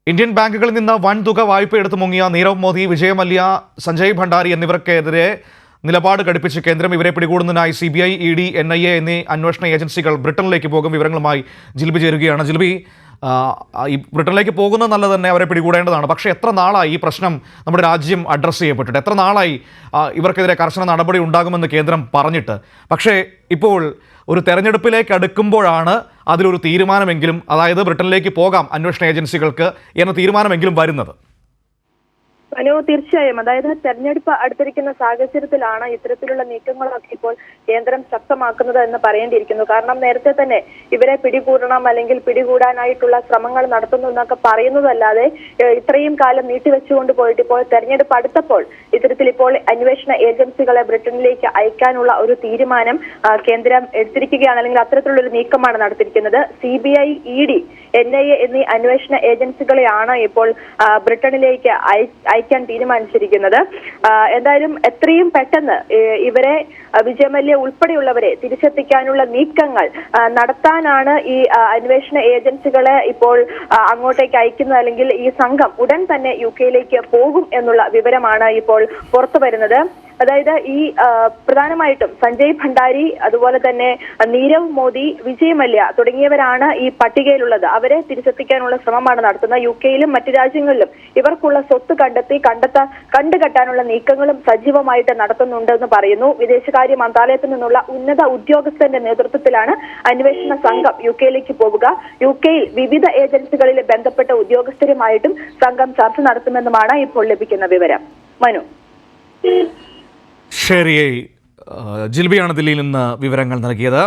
Indian ബാങ്കുകളിൽ നിന്ന് വൻതുക വായ്പ എടുത്തു മുങ്ങിയ നീരവ് മോദി, വിജയ് മല്യ, സഞ്ജയ് ഭണ്ഡാരി എന്നിവർക്കെതിരെ നിലപാട് ഘടിപ്പിച്ച് കേന്ദ്രം ഇവരെ പിടികൂടുന്നതിനായി CBI, ED, NIA എന്നീ അന്വേഷണ ഏജൻസികൾ ബ്രിട്ടനിലേക്ക് പോകും. വിവരങ്ങളുമായി ജിൽബി ചേരുകയാണ്. ജിൽബി, ഈ ബ്രിട്ടനിലേക്ക് പോകുന്നത് നല്ലത് തന്നെ, അവരെ പിടികൂടേണ്ടതാണ്. പക്ഷേ എത്ര നാളായി ഈ പ്രശ്നം നമ്മുടെ രാജ്യം അഡ്രസ്സ് ചെയ്യപ്പെട്ടിട്ട്? എത്ര നാളായി ഇവർക്കെതിരെ കർശന നടപടി ഉണ്ടാകുമെന്ന് കേന്ദ്രം പറഞ്ഞിട്ട്? പക്ഷേ ഇപ്പോൾ ഒരു തെരഞ്ഞെടുപ്പിലേക്ക് അടുക്കുമ്പോഴാണ് അതിലൊരു തീരുമാനമെങ്കിലും, അതായത് ബ്രിട്ടനിലേക്ക് പോകാം അന്വേഷണ ഏജൻസികൾക്ക് എന്ന തീരുമാനമെങ്കിലും വരുന്നത്. മനു, തീർച്ചയായും. അതായത് തെരഞ്ഞെടുപ്പ് അടുത്തിരിക്കുന്ന സാഹചര്യത്തിലാണ് ഇത്തരത്തിലുള്ള നീക്കങ്ങളൊക്കെ ഇപ്പോൾ കേന്ദ്രം ശക്തമാക്കുന്നത് എന്ന് പറയേണ്ടിയിരിക്കുന്നു. കാരണം നേരത്തെ തന്നെ ഇവരെ പിടികൂടണം അല്ലെങ്കിൽ പിടികൂടാനായിട്ടുള്ള ശ്രമങ്ങൾ നടത്തുന്നു എന്നൊക്കെ പറയുന്നതല്ലാതെ ഇത്രയും കാലം നീട്ടിവെച്ചുകൊണ്ട് പോയിട്ട് ഇപ്പോൾ തെരഞ്ഞെടുപ്പ് അടുത്തപ്പോൾ ഇത്തരത്തിൽ ഇപ്പോൾ അന്വേഷണ ഏജൻസികളെ ബ്രിട്ടനിലേക്ക് അയക്കാനുള്ള ഒരു തീരുമാനം കേന്ദ്രം എടുത്തിരിക്കുകയാണ്, അല്ലെങ്കിൽ അത്തരത്തിലുള്ള ഒരു നീക്കമാണ് നടത്തിയിരിക്കുന്നത്. CBI, ED, NIA എന്നീ അന്വേഷണ ഏജൻസികളെയാണ് ഇപ്പോൾ ബ്രിട്ടനിലേക്ക് അയക്കാൻ തീരുമാനിച്ചിരിക്കുന്നത്. എന്തായാലും എത്രയും പെട്ടെന്ന് ഇവരെ, വിജയ് മല്യ ഉൾപ്പെടെയുള്ളവരെ തിരിച്ചെത്തിക്കാനുള്ള നീക്കങ്ങൾ നടത്താനാണ് ഈ അന്വേഷണ ഏജൻസികളെ ഇപ്പോൾ അങ്ങോട്ടേക്ക് അയക്കുന്നത്. അല്ലെങ്കിൽ ഈ സംഘം ഉടൻ തന്നെ UK പോകും എന്നുള്ള വിവരമാണ് ഇപ്പോൾ പുറത്തു വരുന്നത്. അതായത് ഈ പ്രധാനമായിട്ടും സഞ്ജയ് ഭണ്ഡാരി, അതുപോലെ തന്നെ നീരവ് മോദി, വിജയ് മല്യ തുടങ്ങിയവരാണ് ഈ പട്ടികയിലുള്ളത്. അവരെ തിരിച്ചെത്തിക്കാനുള്ള ശ്രമമാണ് നടത്തുന്നത്. UK മറ്റു രാജ്യങ്ങളിലും ഇവർക്കുള്ള സ്വത്ത് കണ്ടുകെട്ടാനുള്ള നീക്കങ്ങളും സജീവമായിട്ട് നടത്തുന്നുണ്ടെന്ന് പറയുന്നു. വിദേശകാര്യ മന്ത്രാലയത്തിൽ നിന്നുള്ള ഉന്നത ഉദ്യോഗസ്ഥന്റെ നേതൃത്വത്തിലാണ് അന്വേഷണ സംഘം UK പോവുക. UK വിവിധ ഏജൻസികളിൽ ബന്ധപ്പെട്ട ഉദ്യോഗസ്ഥരുമായിട്ടും സംഘം ചർച്ച നടത്തുമെന്നുമാണ് ഇപ്പോൾ ലഭിക്കുന്ന വിവരം. മനു. ശരി, ജിൽബിയാണ് ദില്ലിയിൽ നിന്ന് വിവരങ്ങൾ നൽകിയത്.